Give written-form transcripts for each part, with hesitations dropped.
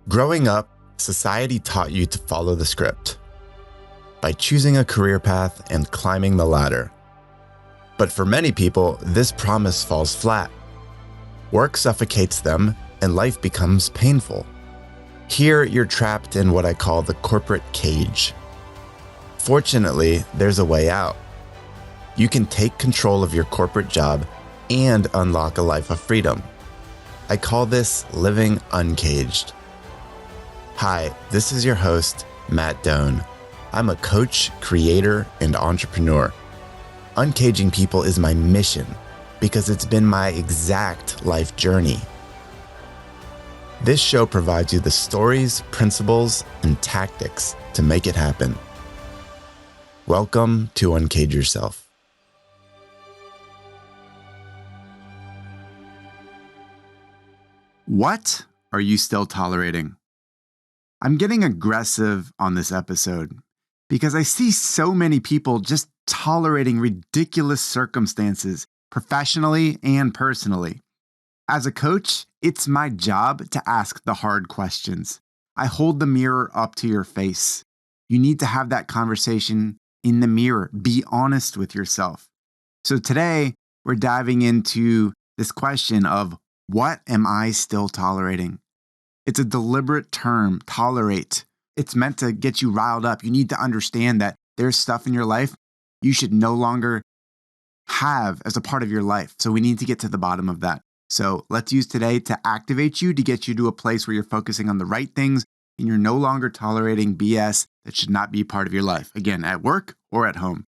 Growing up, society taught you to follow the script by choosing a career path and climbing the ladder. But for many people, this promise falls flat. Work suffocates them and life becomes painful. Here, you're trapped in what I call the corporate cage. Fortunately, there's a way out. You can take control of your corporate job and unlock a life of freedom. I call this living uncaged. Hi, this is your host, Matt Doan. I'm a coach, creator, and entrepreneur. Uncaging people is my mission because it's been my exact life journey. This show provides you the stories, principles, and tactics to make it happen. Welcome to Uncage Yourself. What are you still tolerating? I'm getting aggressive on this episode because I see so many people just tolerating ridiculous circumstances, professionally and personally. As a coach, it's my job to ask the hard questions. I hold the mirror up to your face. You need to have that conversation in the mirror. Be honest with yourself. So today, we're diving into this question of, what am I still tolerating? It's a deliberate term, tolerate. It's meant to get you riled up. You need to understand that there's stuff in your life you should no longer have as a part of your life. So we need to get to the bottom of that. So let's use today to activate you, to get you to a place where you're focusing on the right things and you're no longer tolerating BS that should not be part of your life. Again, at work or at home.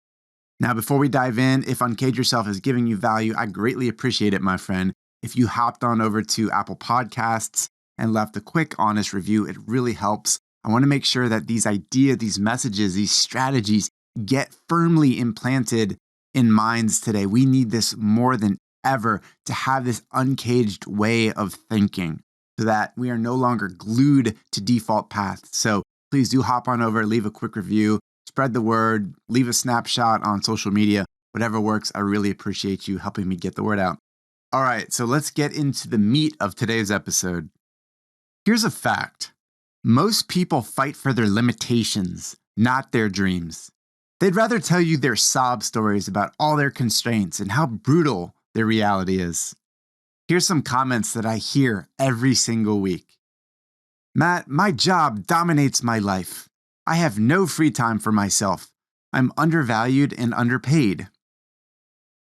Now, before we dive in, if Uncage Yourself is giving you value, I greatly appreciate it, my friend. If you hopped on over to Apple Podcasts and left a quick, honest review, it really helps. I want to make sure that these ideas, these messages, these strategies get firmly implanted in minds today. We need this more than ever to have this uncaged way of thinking so that we are no longer glued to default paths. So please do hop on over, leave a quick review, spread the word, leave a snapshot on social media, whatever works. I really appreciate you helping me get the word out. All right, so let's get into the meat of today's episode. Here's a fact. Most people fight for their limitations, not their dreams. They'd rather tell you their sob stories about all their constraints and how brutal their reality is. Here's some comments that I hear every single week. Matt, my job dominates my life. I have no free time for myself. I'm undervalued and underpaid.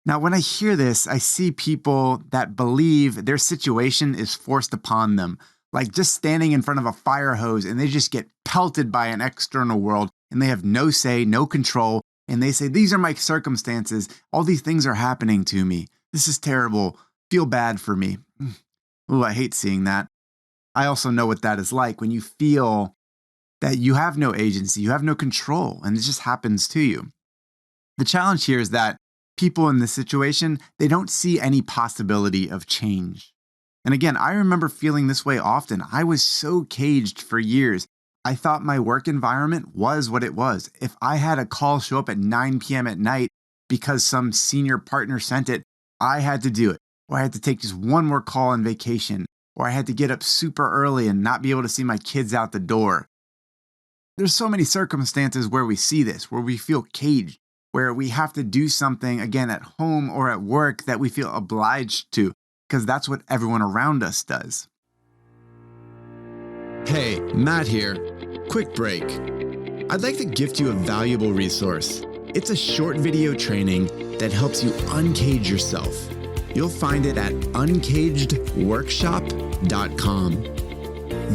Now, when I hear this, I see people that believe their situation is forced upon them, like just standing in front of a fire hose and they just get pelted by an external world and they have no say, no control. And they say, these are my circumstances. All these things are happening to me. This is terrible. Feel bad for me. Oh, I hate seeing that. I also know what that is like when you feel that you have no agency, you have no control, and it just happens to you. The challenge here is that people in this situation, they don't see any possibility of change. And again, I remember feeling this way often. I was so caged for years. I thought my work environment was what it was. If I had a call show up at 9 p.m. at night because some senior partner sent it, I had to do it. Or I had to take just one more call on vacation. Or I had to get up super early and not be able to see my kids out the door. There's so many circumstances where we see this, where we feel caged, where we have to do something, again, at home or at work that we feel obliged to, because that's what everyone around us does. Hey, Matt here. Quick break. I'd like to gift you a valuable resource. It's a short video training that helps you uncage yourself. You'll find it at uncagedworkshop.com.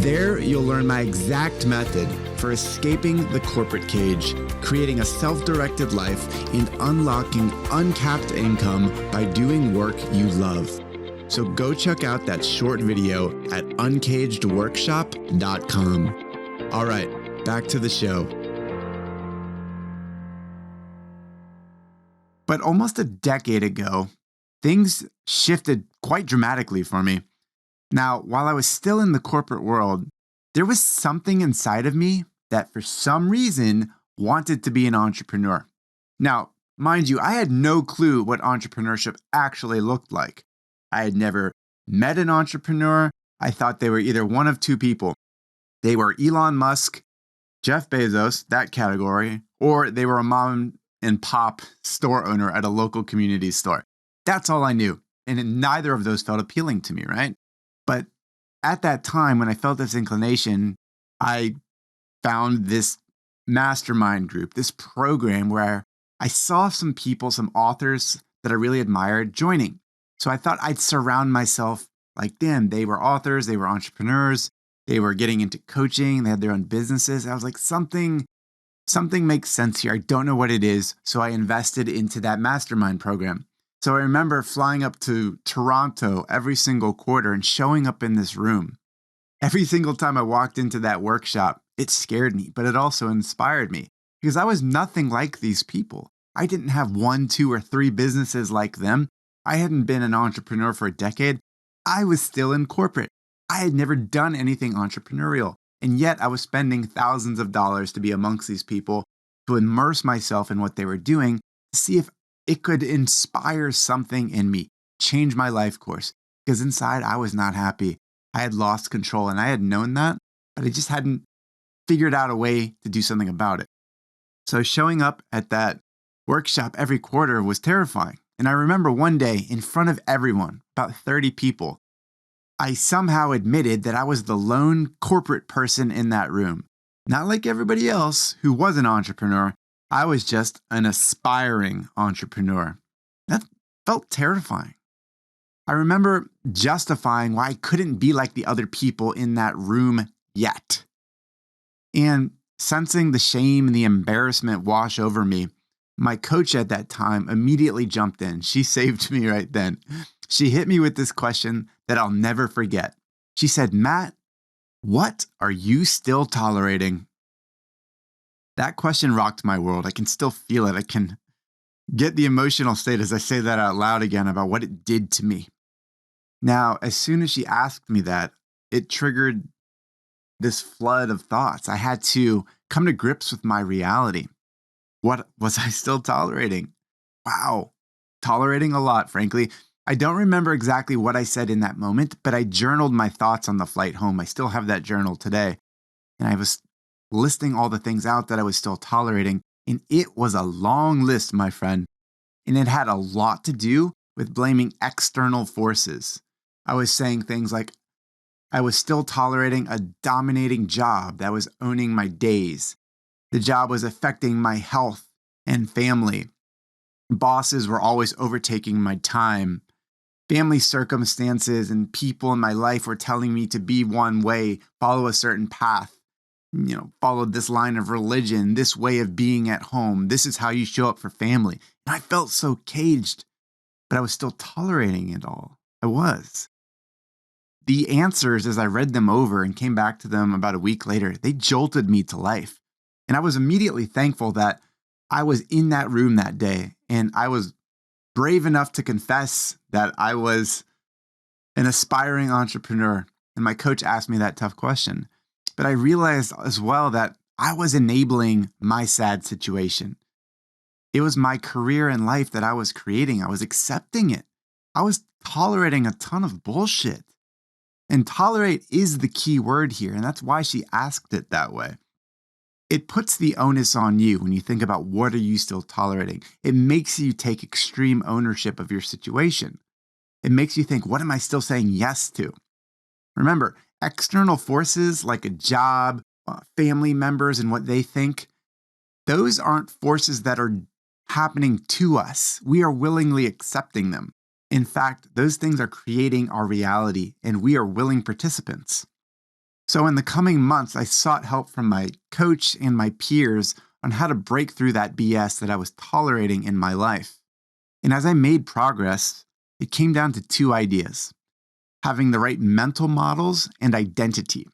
There, you'll learn my exact method for escaping the corporate cage, creating a self-directed life, and unlocking uncapped income by doing work you love. So go check out that short video at uncagedworkshop.com. All right, back to the show. But almost a decade ago, things shifted quite dramatically for me. Now, while I was still in the corporate world, there was something inside of me that for some reason wanted to be an entrepreneur. Now, mind you, I had no clue what entrepreneurship actually looked like. I had never met an entrepreneur. I thought they were either one of two people. They were Elon Musk, Jeff Bezos, that category, or they were a mom and pop store owner at a local community store. That's all I knew. And neither of those felt appealing to me, right? But at that time, when I felt this inclination, I found this mastermind group, this program where I saw some people, some authors that I really admired joining. So I thought I'd surround myself like them. They were authors, they were entrepreneurs, they were getting into coaching, they had their own businesses. I was like, something makes sense here. I don't know what it is. So I invested into that mastermind program. So I remember flying up to Toronto every single quarter and showing up in this room. Every single time I walked into that workshop, it scared me, but it also inspired me because I was nothing like these people. I didn't have 1, 2, or 3 businesses like them. I hadn't been an entrepreneur for a decade. I was still in corporate. I had never done anything entrepreneurial. And yet I was spending thousands of dollars to be amongst these people, to immerse myself in what they were doing, to see if it could inspire something in me, change my life course. Because inside I was not happy. I had lost control and I had known that, but I just hadn't figured out a way to do something about it. So showing up at that workshop every quarter was terrifying. And I remember one day in front of everyone, about 30 people, I somehow admitted that I was the lone corporate person in that room. Not like everybody else who was an entrepreneur. I was just an aspiring entrepreneur. That felt terrifying. I remember justifying why I couldn't be like the other people in that room yet. And sensing the shame and the embarrassment wash over me, my coach at that time immediately jumped in. She saved me right then. She hit me with this question that I'll never forget. She said, "Matt, what are you still tolerating?" That question rocked my world. I can still feel it. I can get the emotional state as I say that out loud again about what it did to me. Now, as soon as she asked me that, it triggered this flood of thoughts. I had to come to grips with my reality. What was I still tolerating? Wow, tolerating a lot, frankly. I don't remember exactly what I said in that moment, but I journaled my thoughts on the flight home. I still have that journal today. And I was listing all the things out that I was still tolerating. And it was a long list, my friend. And it had a lot to do with blaming external forces. I was saying things like, I was still tolerating a dominating job that was owning my days. The job was affecting my health and family. Bosses were always overtaking my time. Family circumstances and people in my life were telling me to be one way, follow a certain path, follow this line of religion, this way of being at home. This is how you show up for family. And I felt so caged, but I was still tolerating it all. I was. The answers, as I read them over and came back to them about a week later, they jolted me to life. And I was immediately thankful that I was in that room that day and I was brave enough to confess that I was an aspiring entrepreneur. And my coach asked me that tough question. But I realized as well that I was enabling my sad situation. It was my career and life that I was creating. I was accepting it. I was tolerating a ton of bullshit. And tolerate is the key word here. And that's why she asked it that way. It puts the onus on you when you think about what are you still tolerating. It makes you take extreme ownership of your situation. It makes you think, what am I still saying yes to? Remember, external forces like a job, family members and what they think, those aren't forces that are happening to us. We are willingly accepting them. In fact, those things are creating our reality and we are willing participants. So in the coming months, I sought help from my coach and my peers on how to break through that BS that I was tolerating in my life. And as I made progress, it came down to 2 ideas: having the right mental models and identity.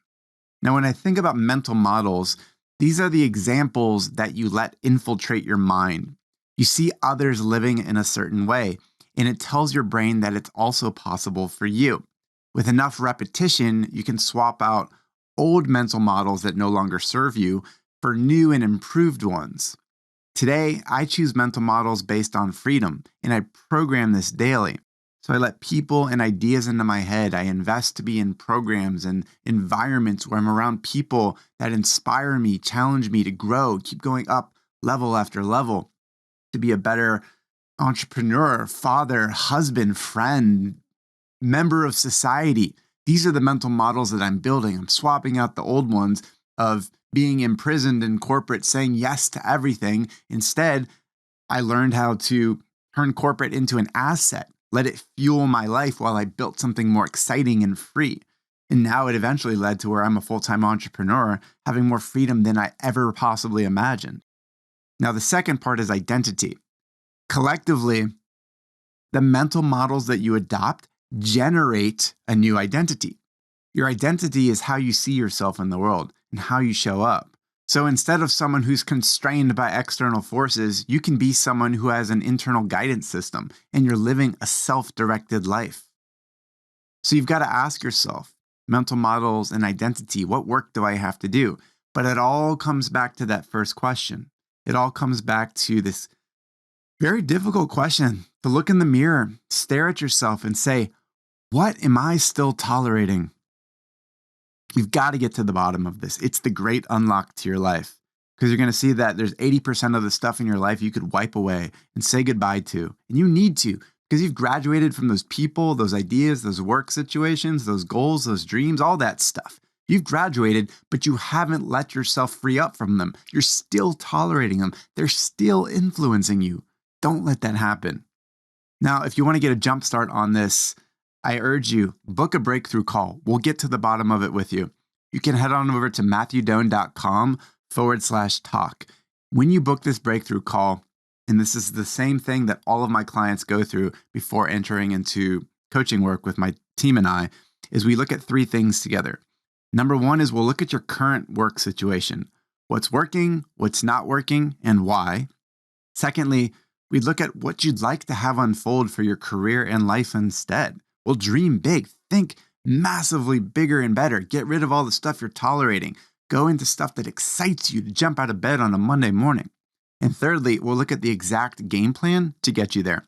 Now, when I think about mental models, these are the examples that you let infiltrate your mind. You see others living in a certain way, and it tells your brain that it's also possible for you. With enough repetition, you can swap out old mental models that no longer serve you for new and improved ones. Today, I choose mental models based on freedom, and I program this daily. So I let people and ideas into my head. I invest to be in programs and environments where I'm around people that inspire me, challenge me to grow, keep going up level after level, to be a better entrepreneur, father, husband, friend, member of society. These are the mental models that I'm building. I'm swapping out the old ones of being imprisoned in corporate, saying yes to everything. Instead, I learned how to turn corporate into an asset, let it fuel my life while I built something more exciting and free. And now it eventually led to where I'm a full-time entrepreneur, having more freedom than I ever possibly imagined. Now, the second part is identity. Collectively, the mental models that you adopt generate a new identity. Your identity is how you see yourself in the world and how you show up. So instead of someone who's constrained by external forces, you can be someone who has an internal guidance system and you're living a self-directed life. So you've got to ask yourself, mental models and identity, what work do I have to do? But it all comes back to that first question. It all comes back to this very difficult question to look in the mirror, stare at yourself and say, what am I still tolerating? You've got to get to the bottom of this. It's the great unlock to your life, because you're going to see that there's 80% of the stuff in your life you could wipe away and say goodbye to. And you need to, because you've graduated from those people, those ideas, those work situations, those goals, those dreams, all that stuff. You've graduated, but you haven't let yourself free up from them. You're still tolerating them. They're still influencing you. Don't let that happen. Now, if you want to get a jump start on this, I urge you, book a breakthrough call. We'll get to the bottom of it with you. You can head on over to matthewdoan.com/talk. When you book this breakthrough call, and this is the same thing that all of my clients go through before entering into coaching work with my team and I, is we look at three things together. Number one is we'll look at your current work situation. What's working, what's not working, and why. Secondly, we look at what you'd like to have unfold for your career and life instead. We'll dream big, think massively bigger and better. Get rid of all the stuff you're tolerating. Go into stuff that excites you to jump out of bed on a Monday morning. And thirdly, we'll look at the exact game plan to get you there.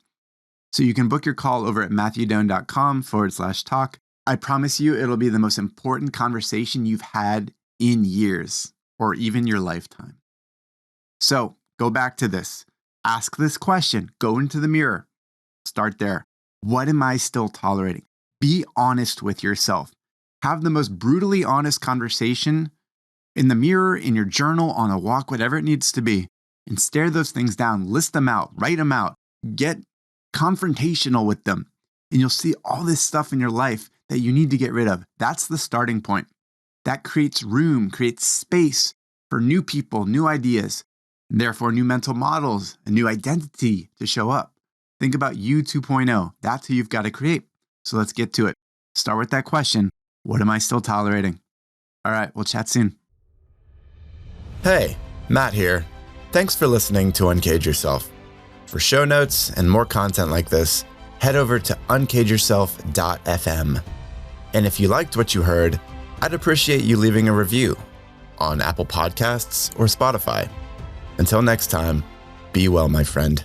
So you can book your call over at matthewdoan.com/talk. I promise you it'll be the most important conversation you've had in years or even your lifetime. So go back to this. Ask this question. Go into the mirror. Start there. What am I still tolerating? Be honest with yourself. Have the most brutally honest conversation in the mirror, in your journal, on a walk, whatever it needs to be, and stare those things down. List them out. Write them out. Get confrontational with them. And you'll see all this stuff in your life that you need to get rid of. That's the starting point. That creates room, creates space for new people, new ideas, and therefore new mental models, a new identity to show up. Think about you 2.0. That's who you've got to create. So let's get to it. Start with that question. What am I still tolerating? All right, we'll chat soon. Hey, Matt here. Thanks for listening to Uncage Yourself. For show notes and more content like this, head over to uncageyourself.fm. And if you liked what you heard, I'd appreciate you leaving a review on Apple Podcasts or Spotify. Until next time, be well, my friend.